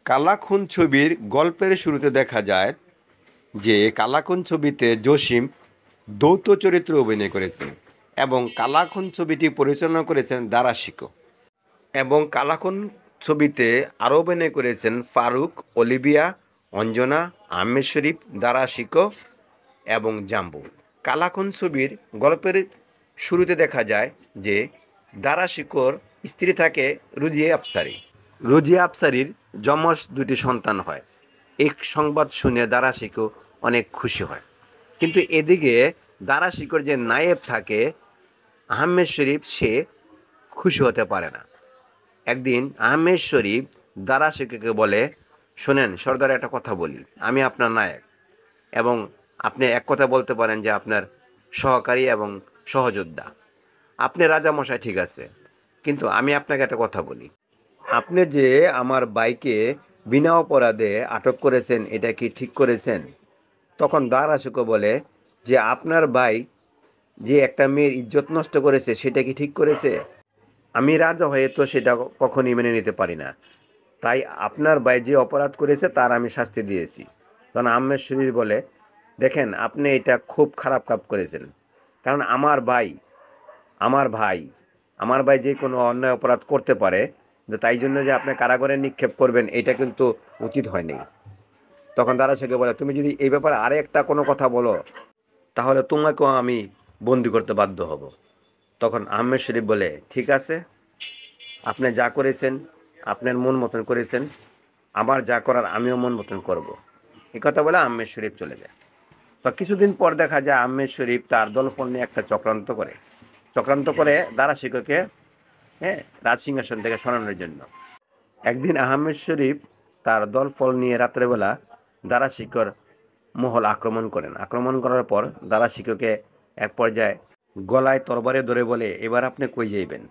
কালাখুন ছবির গল্পের শুরুতে দেখা যায় যে কালাখুন ছবিতে জসিম দ্বৈত চরিত্রে অভিনয় করেছেন এবং কালাখুন ছবিটি পরিচালনা করেছেন দারা শিকো এবং কালাখুন ছবিতে আরও অভিনয় করেছেন ফারুক, অলিভিয়া, অঞ্জনা, আহমেদ শরীফ, দারা শিকো এবং জাম্বু। কালাখুন ছবির গল্পের শুরুতে দেখা যায় যে দারা শিকোর স্ত্রী থাকে রুজিয়া আফসারি। রুজিয়া আফসারির যমজ দুটি সন্তান হয়। এই সংবাদ শুনে দারা শিকো অনেক খুশি হয়, কিন্তু এদিকে দারা শিকোর যে নায়েব থাকে আহমেদ শরীফ, সে খুশি হতে পারে না। একদিন আহমেদ শরীফ দারা শিকোকে বলে, শোনেন সর্দার, একটা কথা বলি, আমি আপনার নায়ক এবং আপনি এক কথা বলতে পারেন যে আপনার সহকারী এবং সহযোদ্ধা। আপনি রাজামশাই ঠিক আছে, কিন্তু আমি আপনাকে একটা কথা বলি, আপনি যে আমার বাইকে বিনা অপরাধে আটক করেছেন, এটা কি ঠিক করেছেন? তখন দারা শিকো বলে যে আপনার ভাই যে একটা মেয়ের ইজ্জত নষ্ট করেছে, সেটা কি ঠিক করেছে? আমি রাজা হয়ে তো সেটা কখনই মেনে নিতে পারি না। তাই আপনার ভাই যে অপরাধ করেছে তার আমি শাস্তি দিয়েছি। তখন আহমেদ শরীফ বলে, দেখেন আপনি এটা খুব খারাপ কাজ করেছেন, কারণ আমার ভাই আমার ভাই আমার ভাই যে কোনো অন্যায় অপরাধ করতে পারে, তাই জন্য যে আপনি কারাগারে নিক্ষেপ করবেন, এটা কিন্তু উচিত হয়নি। তখন দারা শিকো বলে, তুমি যদি এই ব্যাপারে আরেকটা কোনো কথা বলো তাহলে তোমাকেও আমি বন্দি করতে বাধ্য হব। তখন আহমেদ শরীফ বলে, ঠিক আছে, আপনি যা করেছেন আপনার মন মতন করেছেন, আমার যা করার আমিও মন মতন করব। এই কথা বলে আহমেদ শরীফ চলে যায়। তো কিছুদিন পর দেখা যায় আহমেদ শরীফ তার দলফল নিয়ে একটা চক্রান্ত করে দারা শিকোকে রাজসিংহাসন থেকে সরানোর জন্য। একদিন আহমেদ শরীফ তার দলফল নিয়ে রাত্রেবেলা দারা শিকোর মহল আক্রমণ করার পর দারা শিকোকে এক পর্যায়ে গলায় তরবারে ধরে বলে, এবার আপনি কই যাইবেন?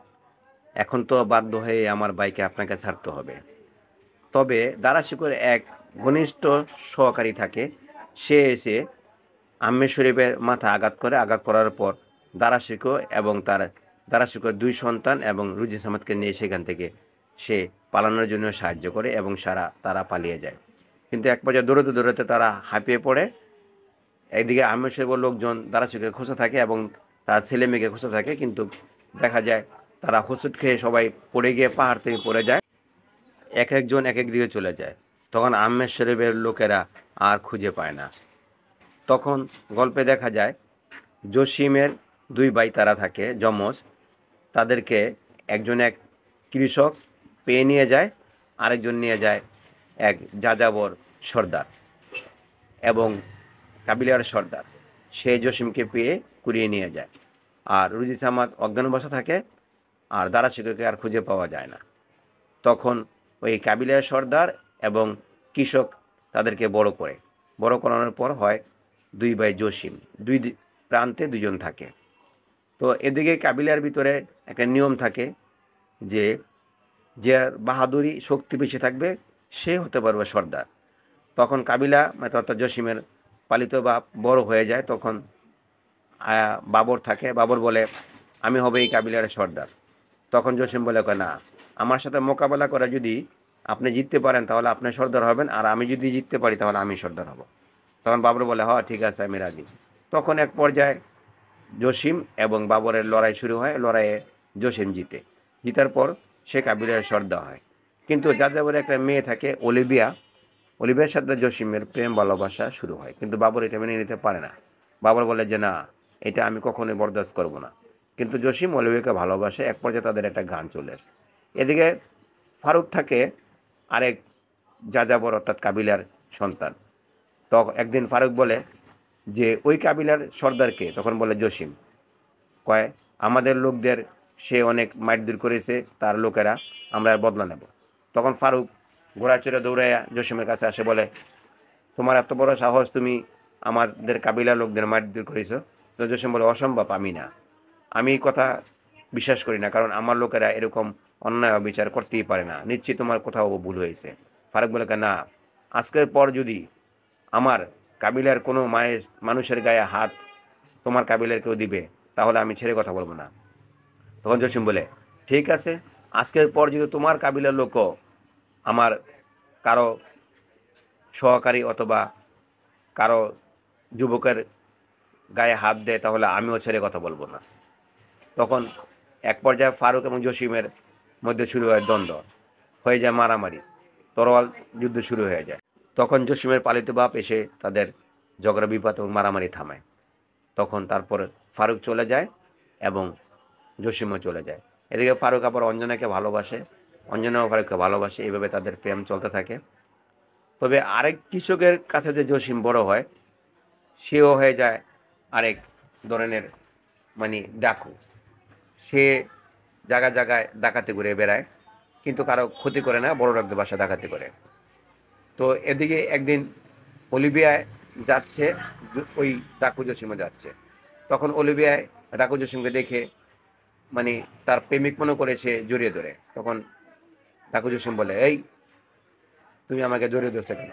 এখন তো বাধ্য হয়ে আমার ভাইকে আপনাকে ছাড়তে হবে। তবে দারা শিকোর এক ঘনিষ্ঠ সহকারী থাকে, সে এসে আহমেদ শরীফের মাথা আঘাত করার পর দারা শিকো এবং দারা শিকোর দুই সন্তান এবং রুজি সামাদকে নিয়ে সেখান থেকে সে পালানোর জন্য সাহায্য করে এবং তারা পালিয়ে যায়। কিন্তু এক পর্যায়ে দৌড়তে তারা হাঁপিয়ে পড়ে। একদিকে আহমেদ শরীফের লোকজন দারা শিকোকে খোঁজা থাকে এবং তার ছেলে মেয়েকে খোঁজা থাকে, কিন্তু দেখা যায় তারা হোঁচট খেয়ে সবাই পড়ে গিয়ে পাহাড় থেকে পড়ে যায়, একজন এক দিকে চলে যায়। তখন আহমেদ শরীফের লোকেরা আর খুঁজে পায় না। তখন গল্পে দেখা যায় জসিমের দুই ভাই তারা থাকে যমজ, তাদেরকে একজন এক কৃষক পেয়ে নিয়ে যায়, আরেকজন নিয়ে যায় এক যাযাবর সর্দার এবং কাবিলার সর্দার। সে জসিমকে পেয়ে কুড়িয়ে নিয়ে যায়, আর রুজি সামাদ অজ্ঞান অবস্থা থাকে, আর দারা শিকোকে আর খুঁজে পাওয়া যায় না। তখন ওই কাবিলার সর্দার এবং কৃষক তাদেরকে বড় করানোর পর হয় দুই ভাই জসিম, দুই প্রান্তে দুজন থাকে। তো এদিকে কাবিলার ভিতরে একটা নিয়ম থাকে যে যে বাহাদুরি শক্তি বেশি থাকবে সে হতে পারবে সর্দার। তখন কাবিলা অর্থাৎ জসিমের পালিত বাপ বড় হয়ে যায়, তখন বাবর থাকে, বাবর বলে, আমি হবে এই কাবিলার সর্দার। তখন জসিম বলে, না, আমার সাথে মোকাবেলা করে যদি আপনি জিততে পারেন তাহলে আপনি সর্দার হবেন, আর আমি যদি জিততে পারি তাহলে আমি সর্দার হব। তখন বাবর বলে, হ্যাঁ ঠিক আছে, আমি রাজি। তখন এক পর্যায়ে জসিম এবং বাবরের লড়াই শুরু হয়। লড়াইয়ে জসিম জিতার পর সে কাবিলার সর্দার হয়। কিন্তু যাযাবরের একটা মেয়ে থাকে অলিভিয়ার সাথে জসিমের প্রেম ভালোবাসা শুরু হয়, কিন্তু বাবর এটা মেনে নিতে পারে না। বাবর বলে যে না, এটা আমি কখনোই বরদাস্ত করব না। কিন্তু জসিম অলিভিয়াকে ভালোবাসে। এক পর্যায়ে তাদের একটা গান চলে আসে। এদিকে ফারুক থাকে আরেক যাযাবর অর্থাৎ কাবিলার সন্তান। তো একদিন ফারুক বলে যে ওই কাবিলার সর্দারকে, তখন বলে জসিম, কয় আমাদের লোকদের সে অনেক মারধর করেছে, তার লোকেরা, আমরা বদলা নেব। তখন ফারুক ঘোড়া চড়ে দৌড়াইয়া জসিমের কাছে আসে, বলে তোমার এত বড় সাহস, তুমি আমাদের কাবিলার লোকদের মারধর করেছ? তো জসিম বলে, অসম্ভব, আমি এই কথা বিশ্বাস করি না, কারণ আমার লোকেরা এরকম অন্যায় বিচার করতেই পারে না, নিশ্চয়ই তোমার কোথাও ভুল হয়েছে। ফারুক বলে, না, আজকের পর যদি আমার কাবিলার কোনো মানুষের গায়ে হাত তোমার কাবিলার কেউ দিবে তাহলে আমি ছেড়ে কথা বলবো না। তখন জসিম বলে, ঠিক আছে, আজকের পর যদি তোমার কাবিলার লোকও আমার কারো সহকারী অথবা কারো যুবকের গায়ে হাত দেয়, তাহলে আমিও ছেড়ে কথা বলবো না। তখন এক পর্যায়ে ফারুক এবং জসিমের মধ্যে শুরু হয় দ্বন্দ্ব, হয়ে যায় মারামারি, তরোয়াল যুদ্ধ শুরু হয়ে যায়। তখন জসিমের পালিত বাপ এসে তাদের ঝগড়া বিবাদ এবং মারামারি থামায়। তখন তারপর ফারুক চলে যায় এবং জসিমও চলে যায়। এদিকে ফারুক আবার অঞ্জনাকে ভালোবাসে, অঞ্জনাও ফারুককে ভালোবাসে, এইভাবে তাদের প্রেম চলতে থাকে। তবে আরেক কৃষকের কাছে যে জসিম বড় হয়, সেও হয়ে যায় আরেক ধরনের মানে ডাকু। সে জায়গায় জায়গায় ডাকাতি করে বেড়ায়, কিন্তু কারো ক্ষতি করে না, বড় লোকদের বাসা ডাকাতি করে। তো এদিকে একদিন অলিভিয়ায় যাচ্ছে, ওই ডাকু জসিমে যাচ্ছে। তখন অলিভিয়ায় ডাকু জসিমকে দেখে মানে তার প্রেমিক মনে করে সে জড়িয়ে ধরে। তখন ডাকু জসিম বলে, এই তুমি আমাকে জড়িয়ে ধরছো কেন?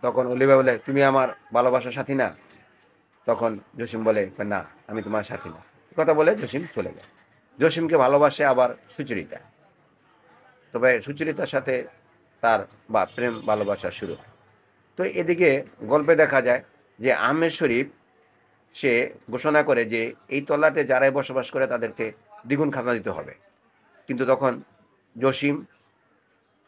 তখন অলিভিয়া বলে, তুমি আমার ভালোবাসার সাথী না? তখন জসিম বলে, না আমি তোমার সাথী না। কথা বলে জসিম চলে যায়। জসিমকে ভালোবাসে আবার সুচরিতা, তবে সুচরিতার সাথে তার প্রেম ভালোবাসা শুরু। তো এদিকে গল্পে দেখা যায় যে আহমেদ শরীফ সে ঘোষণা করে যে এই তল্লাটে যারাই বসবাস করে তাদেরকে দ্বিগুণ খাজনা দিতে হবে। কিন্তু তখন জসিম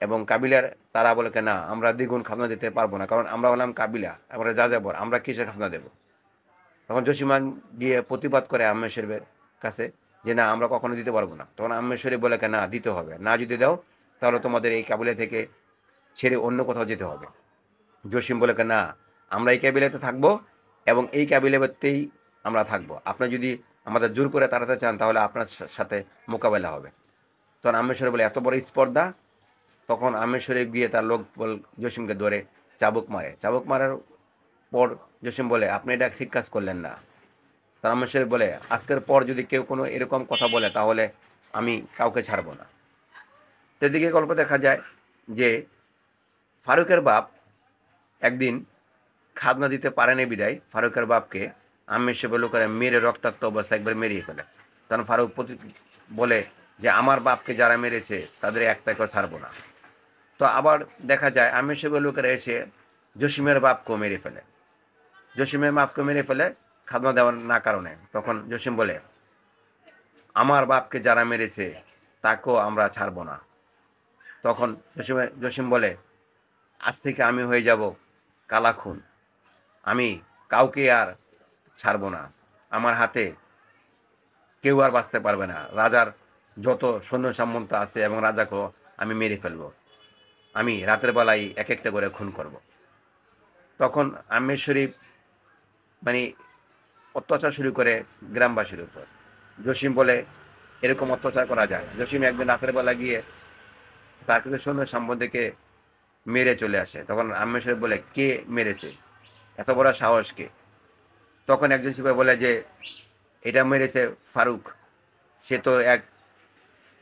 এবং কাবিলার তারা বলে, না আমরা দ্বিগুণ খাজনা দিতে পারবো না, কারণ আমরা হলাম কাবিলা, আমরা যাযাবর, আমরা কিসের খাজনা দেব? তখন জসিমান গিয়ে প্রতিবাদ করে আহমেদ শরীফের কাছে যে না, আমরা কখনো দিতে পারবো না। তখন আহমেদ শরীফ বলে, না দিতে হবে, না যদি দাও তাহলে তোমাদের এই কাবিলা থেকে ছেড়ে অন্য কোথাও যেতে হবে। জসিম বলে, না আমরা এই কাবিলাতে থাকবো এবং এই কাবিলাতেই আমরা থাকবো, আপনি যদি আমাদের জোর করে তাড়াতে চান তাহলে আপনার সাথে মোকাবেলা হবে। তখন আহমেদ শরীফ বলে, এত বড় স্পর্ধা? তখন আহমেদ শরীফ গিয়ে তার লোক জসিমকে ধরে চাবুক মারে। চাবুক মারার পর জসিম বলে, আপনি এটা ঠিক কাজ করলেন না। তার আহমেদ শরীফ বলে, আজকের পর যদি কেউ কোনো এরকম কথা বলে তাহলে আমি কাউকে ছাড়ব না। সেদিকে গল্প দেখা যায় যে ফারুকের বাপ একদিন খাজনা দিতে পারেনি বিদায় ফারুকের বাপকে আহমেদ শরীফ লোকেরা মেরে রক্তাক্ত অবস্থা একবার মেরিয়ে ফেলে। তখন ফারুক বলে যে আমার বাপকে যারা মেরেছে তাদের একটাকেও ছাড়বো না। তো আবার দেখা যায় আহমেদ শরীফের লোকেরা এসে জসিমের বাপকেও মেরে ফেলে। জসিমের বাপকে মেরে ফেলে খাজনা দেওয়ার না কারণে। তখন জসিম বলে, আমার বাপকে যারা মেরেছে তাকেও আমরা ছাড়বো না। তখন জসিম বলে, আজ থেকে আমি হয়ে যাব কালাখুন, আমি কাউকে আর ছাড়বো না, আমার হাতে কেউ আর বাঁচতে পারবে না, রাজার যত সৈন্য সামন্ত আছে এবং রাজাকেও আমি মেরে ফেলবো, আমি রাতের বেলায় এক একটা করে খুন করব। তখন আহমেদ শরীফ মানে অত্যাচার শুরু করে গ্রামবাসীর উপর। জসিম বলে, এরকম অত্যাচার করা যায়। জসিম একদিন রাতের বেলা গিয়ে তার কিছু সৈন্য সম্বন্ধেকে মেরে চলে আসে। তখন আহমেদ শরীফ বলে, কে মেরেছে, এত বড় সাহস কে? তখন একজন সিপাহি বলে যে এটা মেরেছে ফারুক, সে তো এক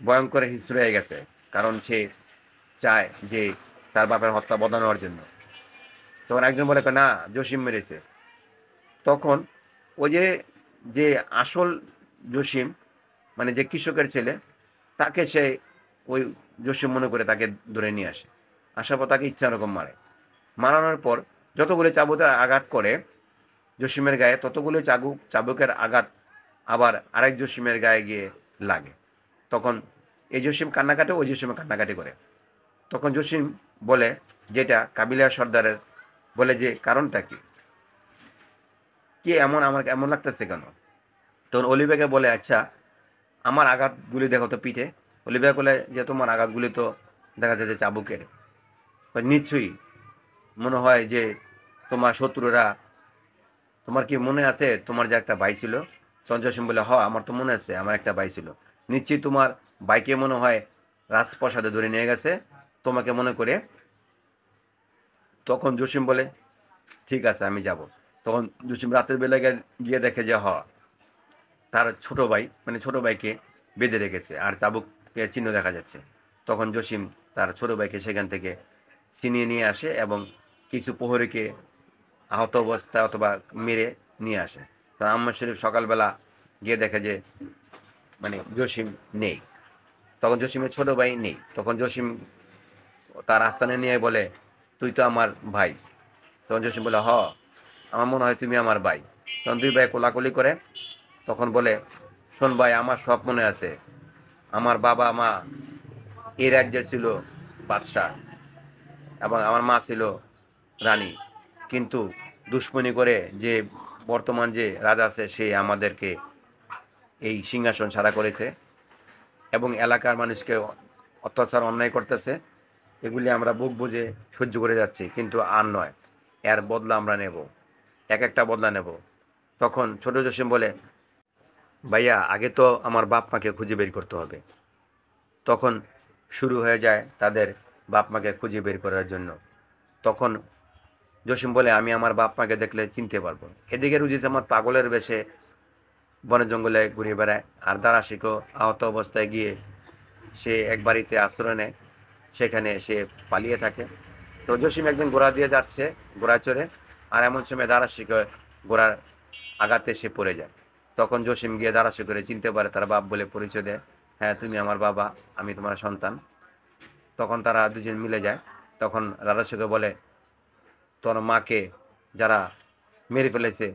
ভয়ঙ্কর হিংস্র হয়ে গেছে, কারণ সে চায় যে তার বাপের হত্যা বদলানোর জন্য। তখন একজন বলে, না জসিম মেরেছে। তখন ওই যে আসল জসিম মানে যে কৃষকের ছেলে, তাকে সে ওই জসিম মনে করে তাকে ধরে নিয়ে আসে। আসার পর তাকে ইচ্ছা রকম মারে। মারানোর পর যতগুলো চাবুকে আঘাত করে জসিমের গায়ে, ততগুলো চাবুকের আঘাত আবার আরেক জসিমের গায়ে গিয়ে লাগে। তখন এই জসিম কান্নাকাটে, ওই জসিমে কান্নাকাটি করে। তখন জসিম বলে যেটা কাবিলা সর্দারের, বলে যে কারণটা কি, কি এমন আমার এমন লাগতেছে কেন? তখন অলিভিয়াকে বলে, আচ্ছা আমার আঘাতগুলি দেখো তো পিঠে। অলিভিয়া বলে যে তোমার আঘাতগুলি তো দেখা যায় যে চাবুকের। নিশ্চয়ই মনে হয় যে তোমার শত্রুরা, তোমার কি মনে আছে তোমার যে একটা ভাই ছিল? তখন জসিম বলে, আমার তো মনে আছে আমার একটা ভাই ছিল, নিশ্চয়ই তোমার ভাইকে মনে হয় রাজপ্রাসাদে ধরে নিয়ে গেছে তোমাকে মনে করে। তখন জসিম বলে, ঠিক আছে আমি যাব। তখন জসিম রাতের বেলায় গিয়ে দেখে যে তার ছোট ভাই মানে ছোট ভাইকে বেঁধে রেখেছে আর চাবুকের চিহ্ন দেখা যাচ্ছে। তখন জসিম তার ছোট ভাইকে সেখান থেকে ছিনিয়ে নিয়ে আসে এবং কিছু প্রহরীকে আহত অবস্থায় অথবা মেরে নিয়ে আসে। তো আহমেদ শরীফ সকালবেলা গিয়ে দেখে যে মানে জসিম নেই। তখন জসিমের ছোট ভাই নেই। তখন জসিম তার আস্তানে নিয়ে বলে, তুই তো আমার ভাই। তখন জসিম বলে, আমার মনে হয় তুমি আমার ভাই। তখন দুই ভাই কোলাকুলি করে। তখন বলে, শোন ভাই, আমার সব মনে আছে, আমার বাবা মা এই রাজ্যের ছিল বাদশাহ এবং আমার মা ছিল রানী, কিন্তু দুশ্মনী করে যে বর্তমান যে রাজা আছে সে আমাদেরকে এই সিংহাসন ছাড়া করেছে এবং এলাকার মানুষকে অত্যাচার অন্যায় করতেছে। এগুলি আমরা বুক বুঝে সহ্য করে যাচ্ছি, কিন্তু আর নয়, এর বদলা আমরা নেব, এক একটা বদলা নেব। তখন ছোট জসিম বলে, ভাইয়া, আগে তো আমার বাপ মাকে খুঁজে বের করতে হবে। তখন শুরু হয়ে যায় তাদের বাপ মাকে খুঁজে বের করার জন্য। তখন জসিম বলে, আমি আমার বাপ মাকে দেখলে চিনতে পারবো। এদিকে রুজি জামাত পাগলের বেশে বনে জঙ্গলে ঘুরে বেড়ায়, আর দারাশিকও আহত অবস্থায় গিয়ে সে এক বাড়িতে আশ্রয় নেয়, সেখানে সে পালিয়ে থাকে। তো জসিম একদিন ঘোড়া দিয়ে যাচ্ছে, ঘোড়ায় চড়ে, আর এমন সময় দারাশিকে ঘোড়ার আঘাতে সে পড়ে যায়। তখন জসিম গিয়ে দারাশি করে চিনতে পারে, তার বাপ বলে পরিচয় দেয়, হ্যাঁ তুমি আমার বাবা, আমি তোমার সন্তান। তখন তারা দুজন মিলে যায়। তখন দারাশিকে বলে, তোর মাকে যারা মেরে ফেলেছে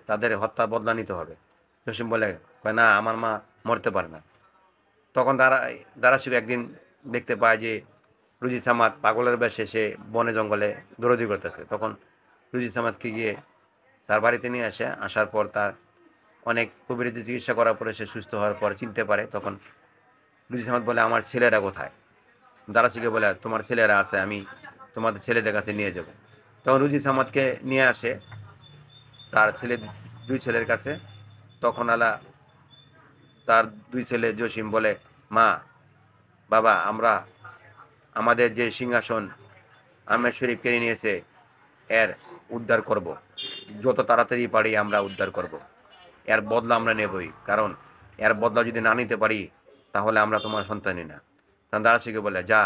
তাদের হত্যা বদলা নিতে হবে। জসিম বলে, কয় না, আমার মা মরতে পারে না। তখন দারাশিক একদিন দেখতে পায় যে রুজি সামাদ পাগলের বেশে সে বনে জঙ্গলে দৌড়াদৌড়ি করতেছে। তখন রুজি সামাদকে গিয়ে তার বাড়িতে নিয়ে আসে। আসার পর তার অনেক কবিরাজি চিকিৎসা করার পরে সে সুস্থ হওয়ার পর চিনতে পারে। তখন রুজি সামাদ বলে, আমার ছেলেরা কোথায়? দারাশিকে বলে, তোমার ছেলেরা আছে, আমি তোমাদের ছেলেদের কাছে নিয়ে যাব। তখন রুজি সামাদকে নিয়ে আসে তার দুই ছেলের কাছে। তখন তার দুই ছেলে জসিম বলে, মা, বাবা, আমরা আমাদের যে সিংহাসন আহমেদ শরীফ কেড়ে নিয়েছে এর উদ্ধার করব, যত তাড়াতাড়ি পারি আমরা উদ্ধার করব। এর বদলা আমরা নেবই, কারণ এর বদলা যদি না নিতে পারি তাহলে আমরা তোমার সন্তানই না। তখন দারাশিকে বলে, যা,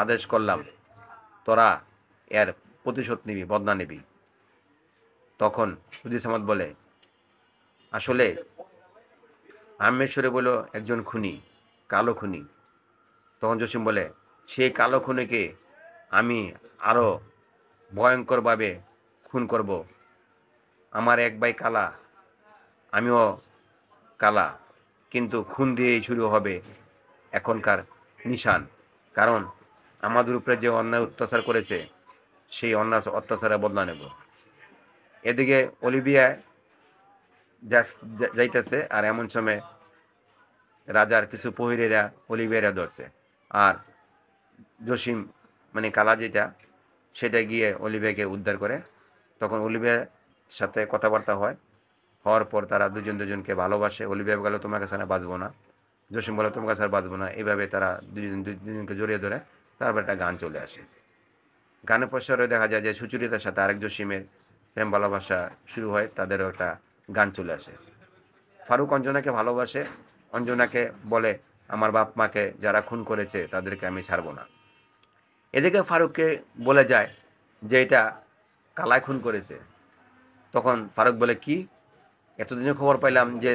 আদেশ করলাম, তোরা এর প্রতিশোধ নিবি, বদলা নিবি। তখন রুজি সামাদ বলে, আসলে আহমেদ শরীফ হলো একজন খুনি, কালো খুনি। তখন জসিম বলে, সেই কালো খুনিকে আমি আরও ভয়ঙ্করভাবে খুন করব। আমার এক ভাই কালা, আমিও কালা, কিন্তু খুন দিয়েই শুরু হবে এখনকার নিশান, কারণ আমাদের উপরে যে অন্যায় অত্যাচার করেছে সেই অন্যায় অত্যাচারের বদলা নেব। এদিকে অলিভিয়া যাইতেছে, আর এমন সময় রাজার কিছু প্রহরীরা অলিভিয়ারা ধরছে, আর জসিম মানে কালা যেটা সেটা গিয়ে অলিভিয়াকে উদ্ধার করে। তখন অলিভিয়ার সাথে কথাবার্তা হওয়ার পর তারা দুজনকে ভালোবাসে। অলিভিয়া গেল, তোমার কাছে না বাঁচবো না। জসিম বলে, তোমার কাছে আর বাঁচবো না। এইভাবে তারা দুজনকে জড়িয়ে ধরে। তারপর একটা গান চলে আসে। গানের পশ্চারে দেখা যায় যে সুচরিতার সাথে আরেক জসিমের প্রেম ভালোবাসা শুরু হয়, তাদেরও একটা গান চলে আসে। ফারুক অঞ্জনাকে ভালোবাসে, অঞ্জনাকে বলে, আমার বাপ মাকে যারা খুন করেছে তাদেরকে আমি ছাড়বো না। এদিকে ফারুককে বলে যায় যে এটা কালাই খুন করেছে। তখন ফারুক বলে, কি, এতদিনে খবর পাইলাম যে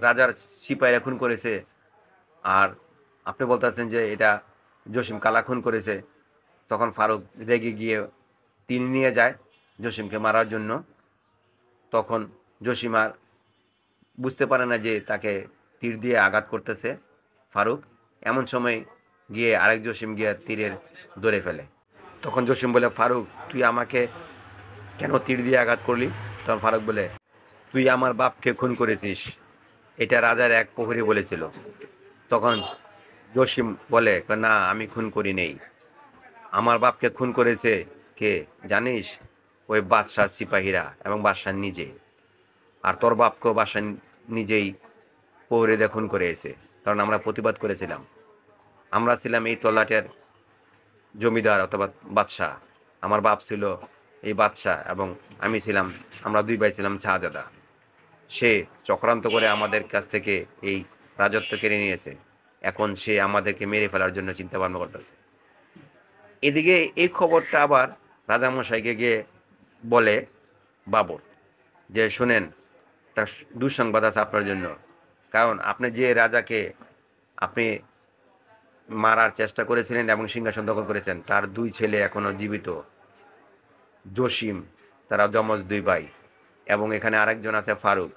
রাজার সিপাহীরা খুন করেছে, আর আপনি বলতেছেন যে এটা জসিম কালা খুন করেছে। তখন ফারুক রেগে গিয়ে তিনি নিয়ে যায় জসিমকে মারার জন্য। তখন জসিম আর বুঝতে পারে না যে তাকে তীর দিয়ে আঘাত করতেছে ফারুক। এমন সময় গিয়ে আরেক জসিম গিয়ে তীরের ধরে ফেলে। তখন জসিম বলে, ফারুক, তুই আমাকে কেন তীর দিয়ে আঘাত করলি? তখন ফারুক বলে, তুই আমার বাপকে খুন করেছিস, এটা রাজার এক প্রহরী বলেছিল। তখন জসিম বলে, না, আমি খুন করি নেই। আমার বাপকে খুন করেছে কে জানিস? ওই বাদশাহ সিপাহীরা এবং বাদশাহ নিজে। আর তোর বাপকেও বাদশাহ নিজেই প্রহরীদের খুন করেছে, কারণ আমরা প্রতিবাদ করেছিলাম। আমরা ছিলাম এই তল্লাটের জমিদার অথবা বাদশাহ। আমার বাপ ছিল এই বাদশাহ এবং আমরা দুই ভাই ছিলাম শাহজাদা। সে চক্রান্ত করে আমাদের কাছ থেকে এই রাজত্ব কেড়ে নিয়েছে। এখন সে আমাদেরকে মেরে ফেলার জন্য চিন্তা ভাবনা করতেছে। এদিকে এই খবরটা আবার রাজামশাইকে গিয়ে বলে বাবর, যে শুনেন, একটা দুঃসংবাদ আছে আপনার জন্য। কারণ আপনি যে রাজাকে আপনি মারার চেষ্টা করেছিলেন এবং সিংহাসন দখল করেছেন। তার 2 ছেলে এখনও জীবিত, জসিম, তারা যমজ 2 ভাই, এবং এখানে আরেকজন আছে ফারুক।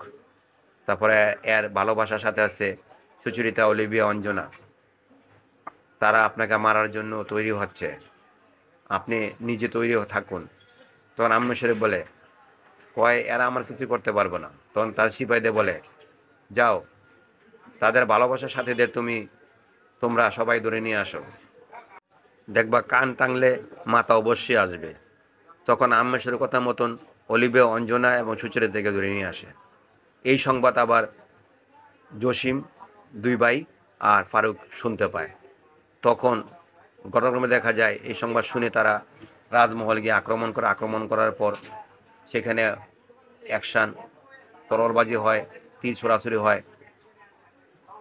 তারপরে এর ভালোবাসার সাথে আছে সুচরিতা, অলিভিয়া, অঞ্জনা। তারা আপনাকে মারার জন্য তৈরি হচ্ছে, আপনি নিজে তৈরি থাকুন। তখন আম্মা শরীফ বলে, কয় এরা আমার কিছু করতে পারবো না। তখন তার সিপাহীদের বলে, যাও তাদের ভালোবাসার সাথীদের তোমরা সবাই ধরে নিয়ে আসো, দেখবা কান টানলে মাথা অবশ্যই আসবে। তখন আম্মা শরীফের কথা মতন অলিভিয়া, অঞ্জনা এবং সুচরিতাকে ধরে নিয়ে আসে। এই সংবাদ আবার জসিম, 2 ভাই আর ফারুক শুনতে পায়। তখন ঘটনাক্রমে দেখা যায় এই সংবাদ শুনে তারা রাজমহল গিয়ে আক্রমণ করার পর সেখানে অ্যাকশান, তরবারবাজি হয়, তীর ছোড়াছুড়ি হয়।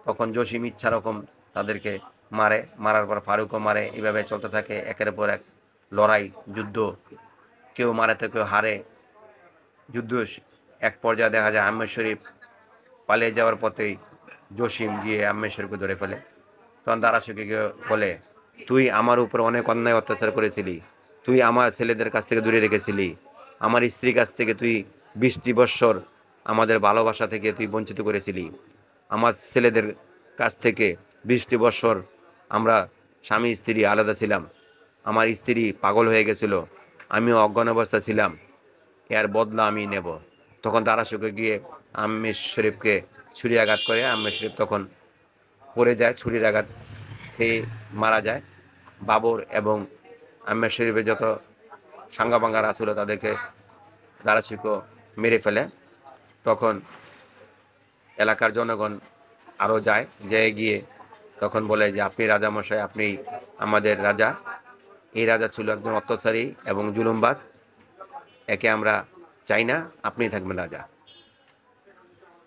তখন জসিম ইচ্ছা রকম তাদেরকে মারার পর ফারুকও মারে। এইভাবে চলতে থাকে একের পর এক লড়াই, যুদ্ধ, কেউ মারে তো কেউ হারে। যুদ্ধ এক পর্যায়ে দেখা যায় আহমেদ শরীফ পালিয়ে যাওয়ার পথেই জসিম গিয়ে আহমেদ শরীফকে ধরে ফেলে। তখন দারাসুকে বলে, তুই আমার উপর অনেক অন্যায় অত্যাচার করেছিলি, তুই আমার ছেলেদের কাছ থেকে দূরে রেখেছিলি, আমার স্ত্রীর কাছ থেকে তুই 20টি বৎসর আমাদের ভালোবাসা থেকে তুই বঞ্চিত করেছিলি, আমার ছেলেদের কাছ থেকে 20টি বৎসর আমরা স্বামী স্ত্রী আলাদা ছিলাম, আমার স্ত্রী পাগল হয়ে গেছিল, আমিও অজ্ঞান অবস্থা ছিলাম, এর বদলা আমি নেব। তখন দারাসুকে গিয়ে আহমেদ শরীফকে ছুরি আঘাত করে। আহমেদ শরীফ তখন পড়ে যায়, ছুরির আঘাত খেয়ে মারা যায়। বাবর এবং আহমেদ শরীফের যত সাঙ্গাবাঙ্গারা ছিল তাদেরকে দারাসুকো মেরে ফেলে। তখন এলাকার জনগণ আরও যায়, গিয়ে তখন বলে যে, আপনি রাজামশাই, আপনি আমাদের রাজা। এই রাজা ছিল একজন অত্যাচারী এবং জুলুমবাজ, একে আমরা চাই না, আপনিই থাকবেন রাজা।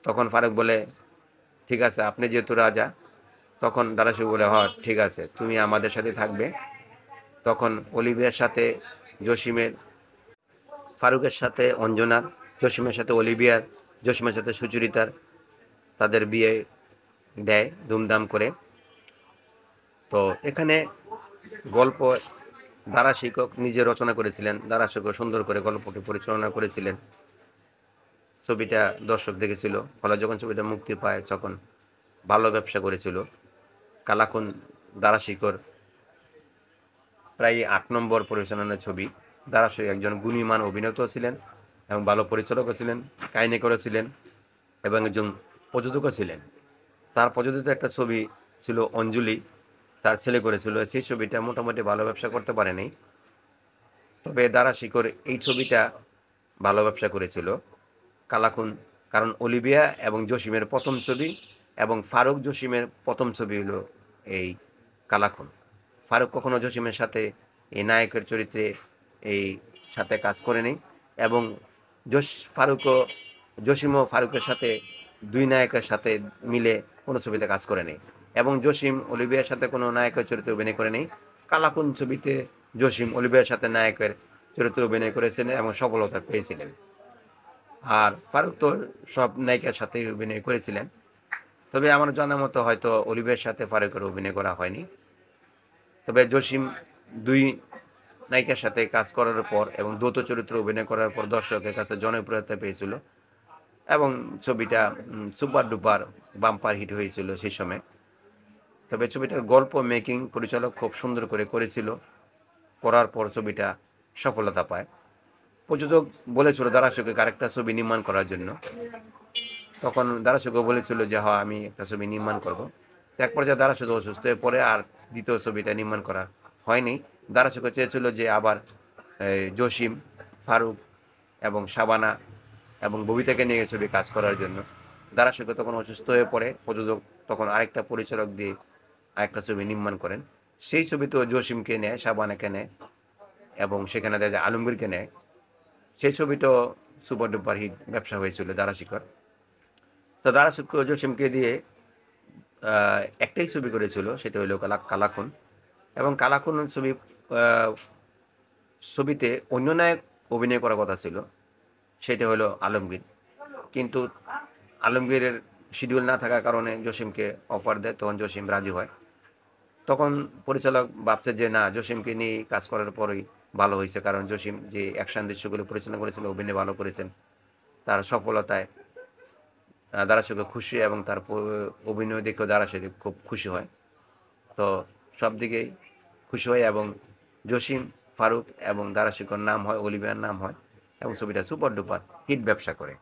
তখন ফারুক বলে, ঠিক আছে, আপনি যেহেতু রাজা। তখন দারাসুকো বলে, ঠিক আছে, তুমি আমাদের সাথে থাকবে। তখন অলিভিয়ার সাথে জসিমের, ফারুকের সাথে অঞ্জনার, জসিমের সাথে অলিভিয়ার, জসিমের সাথে সুচরিতার তাদের বিয়ে দেয় ধুমধাম করে। তো এখানে গল্প দারাশিক্ষক নিজে রচনা করেছিলেন, দারাশিক্ষক সুন্দর করে গল্পটি পরিচালনা করেছিলেন। ছবিটা দর্শক দেখেছিল, ফলে যখন ছবিটা মুক্তি পায় তখন ভালো ব্যবসা করেছিল। কালাকুন দারাশিকর প্রায় 8 নম্বর পরিচালনার ছবি। দারাশিক একজন গুণীমান অভিনেতা ছিলেন এবং ভালো পরিচালকও ছিলেন, কাহিনী করেছিলেন এবং একজন প্রযোজকও ছিলেন। তার প্রযোজিত একটা ছবি ছিল অঞ্জলি, তার ছেলে করেছিল। সেই ছবিটা মোটামুটি ভালো ব্যবসা করতে পারেনি, তবে দারাশিকর এই ছবিটা ভালো ব্যবসা করেছিল। কালাকুন, কারণ অলিভিয়া এবং জসিমের প্রথম ছবি এবং ফারুক জসিমের প্রথম ছবি হলো এই কালাকুন। ফারুক কখনো জসিমের সাথে এই নায়কের চরিত্রে এই সাথে কাজ করেনি, এবং জসিমও ফারুকের সাথে 2 নায়কের সাথে মিলে কোনো ছবিতে কাজ করেনি, এবং জসিম অলিভিয়ার সাথে কোনো নায়কের চরিত্রে অভিনয় করেনি। কালাকুন ছবিতে জসিম অলিভিয়ার সাথে নায়কের চরিত্রে অভিনয় করেছিলেন এবং সফলতা পেয়েছিলেন। আর ফারুক তো সব নায়িকার সাথে অভিনয় করেছিলেন, তবে আমার জানা মতো হয়তো অলিভিয়ার সাথে ফারুকের অভিনয় করা হয়নি। তবে জসিম 2 নায়িকার সাথে কাজ করার পর এবং দ্বৈত চরিত্রে অভিনয় করার পর দর্শকের কাছে জনপ্রিয়তা পেয়েছিল এবং ছবিটা সুপার ডুপার বাম্পার হিট হয়েছিল সেই সময়। তবে ছবিটার গল্প মেকিং পরিচালক খুব সুন্দর করে করেছিল, করার পর ছবিটা সফলতা পায়। প্রযোজক বলেছিল দারাশিকোকে আরেকটা ছবি নির্মাণ করার জন্য। তখন দারাশিকো বলেছিল যে, হ্যাঁ, আমি একটা ছবি নির্মাণ করব। এক পর্যায়ে দারাশিকো অসুস্থ হয়ে পড়ে, আর দ্বিতীয় ছবিটা নির্মাণ করা হয়নি। দারাশিকো চেয়েছিল যে আবার জসিম, ফারুক এবং শাবানা এবং ববিতাকে নিয়ে ছবি কাজ করার জন্য। দারাশিকো তখন অসুস্থ হয়ে পড়ে, প্রযোজক তখন আরেকটা পরিচালক দিয়ে আরেকটা ছবি নির্মাণ করেন। সেই ছবিতেও জসিমকে নেয়, শাবানাকে নেয় এবং সেখানে দেখা যায় আলমগীরকে নেয়। সেই ছবিটাও সুপার ডুপার হিট ব্যবসা হয়েছিল দারাশিকর। তো দারাশিকো জসিমকে দিয়ে একটাই ছবি করেছিল, সেটা হলো কালাকুন। এবং কালাকুন ছবিতে অন্য নায়ক অভিনয় করার কথা ছিল, সেটা হলো আলমগীর। কিন্তু আলমগীরের শিডিউল না থাকার কারণে জসিমকে অফার দেয়, তখন জসিম রাজি হয়। তখন পরিচালক ভাবছে যে না, জসিমকে নিয়ে কাজ করার পরেই ভালো হয়েছে, কারণ জসিম যে অ্যাকশন দৃশ্যগুলো পরিচালনা করেছিল, অভিনয় ভালো করেছেন, তার সফলতায় দারাশিক খুশি, এবং তার অভিনয় দেখেও দারাশিক খুব খুশি হয়। তো সব দিকেই খুশি হয়, এবং জসিম, ফারুক এবং দারাশিকর নাম হয়, অলিভিয়ার নাম হয়, এবং ছবিটা সুপার ডুপার হিট ব্যবসা করে।